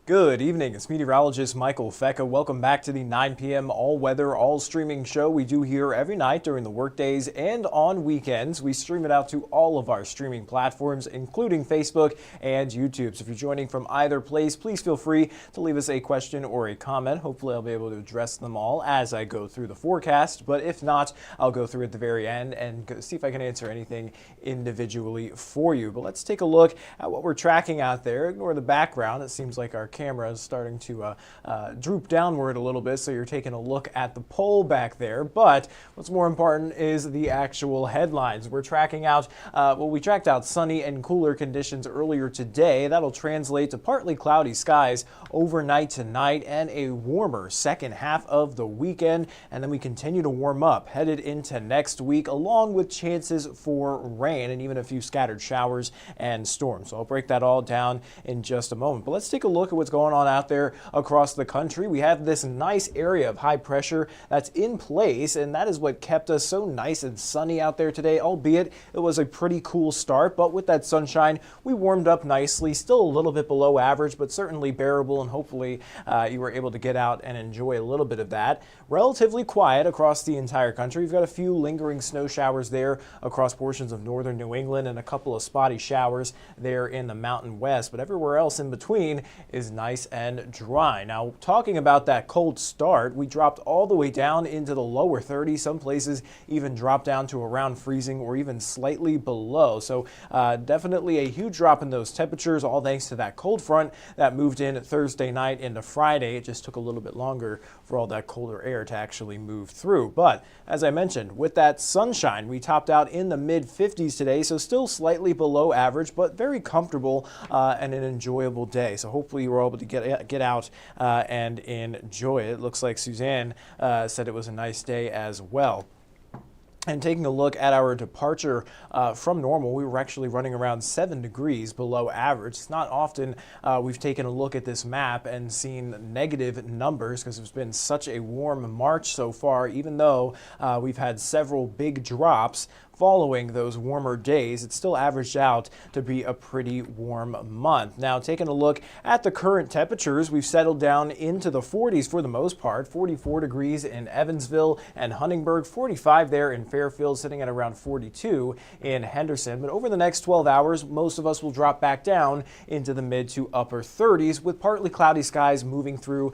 Good evening. It's meteorologist Michael Fecca. Welcome back to the 9 p.m. all-weather, all-streaming show we do here every night during the workdays and on weekends. We stream it out to all of our streaming platforms, including Facebook and YouTube. So if you're joining from either place, please feel free to leave us a question or a comment. Hopefully I'll be able to address them all as I go through the forecast. But if not, I'll go through at the very end and see if I can answer anything individually for you. But let's take a look at what we're tracking out there. Ignore the background. It seems like our camera is starting to droop downward a little bit, so you're taking a look at the pole back there. But what's more important is the actual headlines. We're tracking out, we tracked out sunny and cooler conditions earlier today. That'll translate to partly cloudy skies overnight tonight and a warmer second half of the weekend. And then we continue to warm up headed into next week, along with chances for rain and even a few scattered showers and storms. So I'll break that all down in just a moment. But let's take a look at what's going on out there across the country. We have this nice area of high pressure that's in place, and that is what kept us so nice and sunny out there today, albeit it was a pretty cool start. But with that sunshine, we warmed up nicely, still a little bit below average, but certainly bearable, and hopefully you were able to get out and enjoy a little bit of that. Relatively quiet across the entire country. We've got a few lingering snow showers there across portions of northern New England and a couple of spotty showers there in the Mountain West, but everywhere else in between is nice and dry. Now, talking about that cold start, we dropped all the way down into the lower 30s. Some places even dropped down to around freezing or even slightly below. So definitely a huge drop in those temperatures, all thanks to that cold front that moved in Thursday night into Friday. It just took a little bit longer for all that colder air to actually move through. But as I mentioned, with that sunshine, we topped out in the mid 50s today, so still slightly below average, but very comfortable and an enjoyable day. So hopefully you were able to get out and enjoy it. It looks like Suzanne said it was a nice day as well. And taking a look at our departure from normal, we were actually running around 7 degrees below average. It's not often we've taken a look at this map and seen negative numbers because it's been such a warm March so far, even though we've had several big drops following those warmer days. It still averaged out to be a pretty warm month. Now, taking a look at the current temperatures, we've settled down into the 40s for the most part. 44 degrees in Evansville and Huntingburg, 45 there in Fairfield, sitting at around 42 in Henderson. But over the next 12 hours, most of us will drop back down into the mid to upper 30s with partly cloudy skies moving through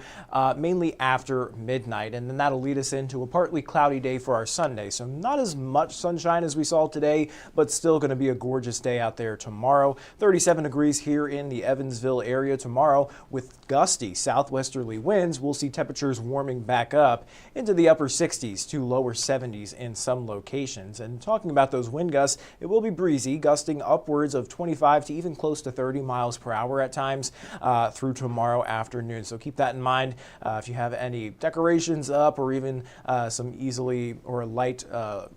mainly after midnight. And then that'll lead us into a partly cloudy day for our Sunday. So not as much sunshine as we saw today, but still going to be a gorgeous day out there tomorrow. 37 degrees here in the Evansville area tomorrow with gusty southwesterly winds. We'll see temperatures warming back up into the upper 60s to lower 70s in some locations. And talking about those wind gusts, it will be breezy, gusting upwards of 25 to even close to 30 miles per hour at times through tomorrow afternoon. So keep that in mind if you have any decorations up or even some easily or light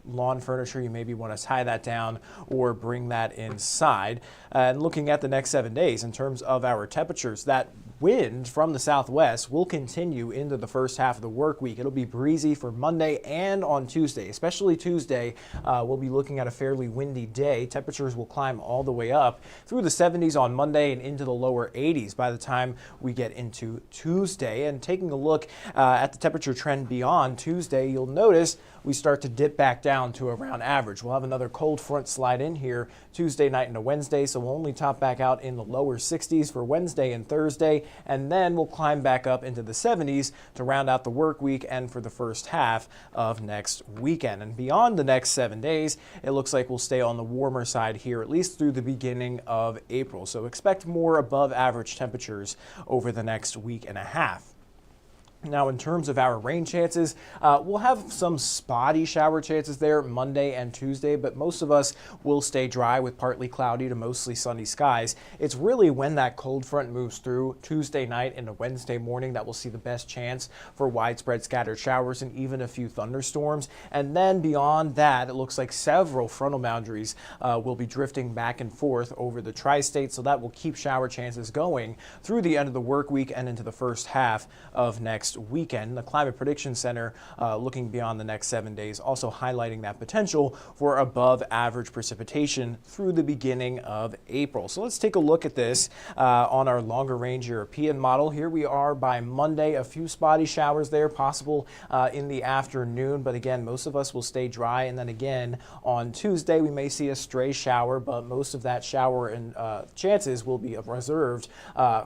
lawn furniture. You maybe want to tie that down or bring that inside. And looking at the next 7 days in terms of our temperatures, that wind from the southwest will continue into the first half of the work week. It'll be breezy for Monday and on Tuesday, especially Tuesday. We'll be looking at a fairly windy day. Temperatures will climb all the way up through the 70s on Monday and into the lower 80s by the time we get into Tuesday. And taking a look at the temperature trend beyond Tuesday, you'll notice we start to dip back down to around average. We'll have another cold front slide in here Tuesday night into Wednesday, so we'll only top back out in the lower 60s for Wednesday and Thursday, and then we'll climb back up into the 70s to round out the work week and for the first half of next weekend. And beyond the next 7 days, it looks like we'll stay on the warmer side here, at least through the beginning of April. So expect more above average temperatures over the next week and a half. Now, in terms of our rain chances, we'll have some spotty shower chances there Monday and Tuesday, but most of us will stay dry with partly cloudy to mostly sunny skies. It's really when that cold front moves through Tuesday night into Wednesday morning that we'll see the best chance for widespread scattered showers and even a few thunderstorms. And then beyond that, it looks like several frontal boundaries will be drifting back and forth over the tri-state, so that will keep shower chances going through the end of the work week and into the first half of next next weekend. The Climate Prediction Center looking beyond the next 7 days, also highlighting that potential for above average precipitation through the beginning of April. So let's take a look at this on our longer range European model. Here we are by Monday, a few spotty showers there possible in the afternoon, but again, most of us will stay dry. And then again on Tuesday, we may see a stray shower, but most of that shower and chances will be reserved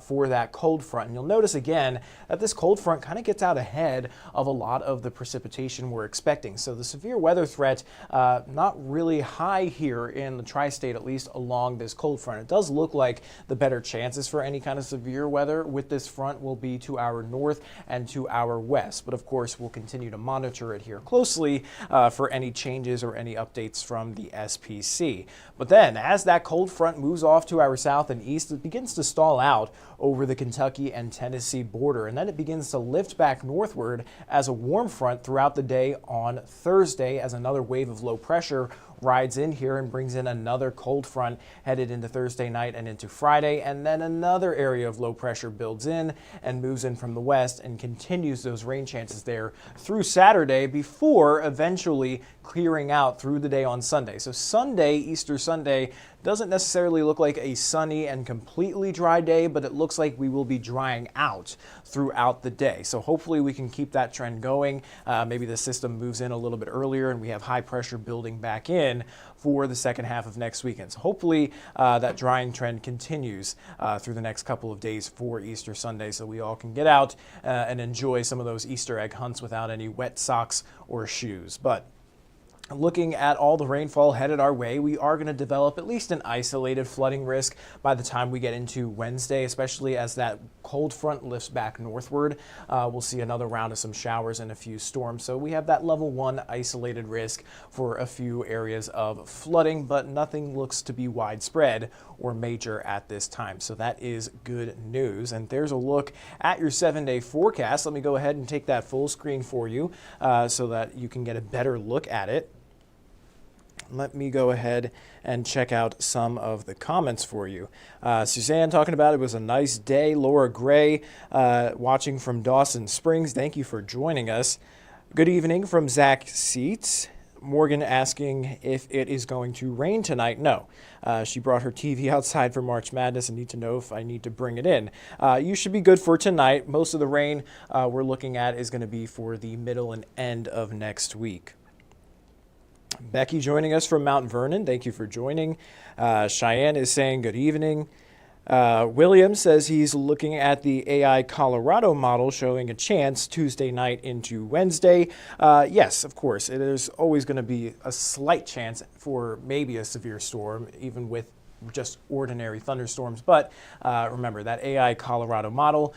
for that cold front. And you'll notice again that this cold front kind of gets out ahead of a lot of the precipitation we're expecting. So the severe weather threat not really high here in the tri-state, at least along this cold front. It does look like the better chances for any kind of severe weather with this front will be to our north and to our west. But of course, we'll continue to monitor it here closely for any changes or any updates from the SPC. But then as that cold front moves off to our south and east, it begins to stall out over the Kentucky and Tennessee border. And then it begins to lift back northward as a warm front throughout the day on Thursday as another wave of low pressure rides in here and brings in another cold front headed into Thursday night and into Friday. And then another area of low pressure builds in and moves in from the west and continues those rain chances there through Saturday before eventually clearing out through the day on Sunday. So Sunday, Easter Sunday, doesn't necessarily look like a sunny and completely dry day, but it looks like we will be drying out throughout the day. So hopefully we can keep that trend going. Maybe the system moves in a little bit earlier and we have high pressure building back in for the second half of next weekend. So hopefully that drying trend continues through the next couple of days for Easter Sunday, so we all can get out and enjoy some of those Easter egg hunts without any wet socks or shoes. But looking at all the rainfall headed our way, we are going to develop at least an isolated flooding risk by the time we get into Wednesday, especially as that cold front lifts back northward. We'll see another round of some showers and a few storms. So we have that level 1 isolated risk for a few areas of flooding, but nothing looks to be widespread or major at this time. So that is good news. And there's a look at your 7-day forecast. Let me go ahead and take that full screen for you so that you can get a better look at it. Let me go ahead and check out some of the comments for you. Suzanne talking about it was a nice day. Laura Gray watching from Dawson Springs. Thank you for joining us. Good evening from Zach Seats. Morgan asking if it is going to rain tonight. No. She brought her TV outside for March Madness and need to know if I need to bring it in. You should be good for tonight. Most of the rain we're looking at is going to be for the middle and end of next week. Becky joining us from Mount Vernon. Thank you for joining. Cheyenne is saying good evening. William says he's looking at the AI Colorado model showing a chance Tuesday night into Wednesday. Yes, of course, there's always going to be a slight chance for maybe a severe storm, even with just ordinary thunderstorms. But remember, that AI Colorado model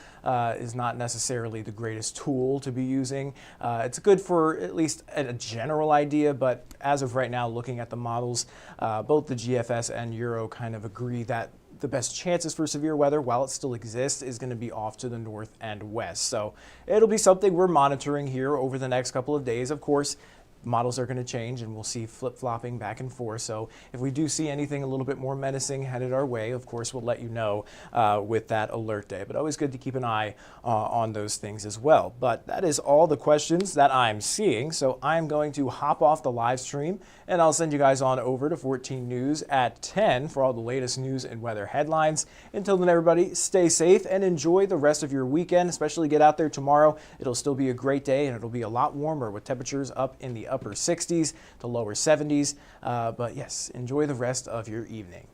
is not necessarily the greatest tool to be using. It's good for at least a general idea, but as of right now, looking at the models, both the GFS and Euro kind of agree that the best chances for severe weather, while it still exists, is going to be off to the north and west. So it'll be something we're monitoring here over the next couple of days. Of course, models are going to change and we'll see flip-flopping back and forth. So if we do see anything a little bit more menacing headed our way, of course, we'll let you know with that alert day. But always good to keep an eye on those things as well. But that is all the questions that I'm seeing. So I'm going to hop off the live stream and I'll send you guys on over to 14 News at 10 for all the latest news and weather headlines. Until then, everybody, stay safe and enjoy the rest of your weekend, especially get out there tomorrow. It'll still be a great day and it'll be a lot warmer with temperatures up in the upper 60s to lower 70s. But yes, enjoy the rest of your evening.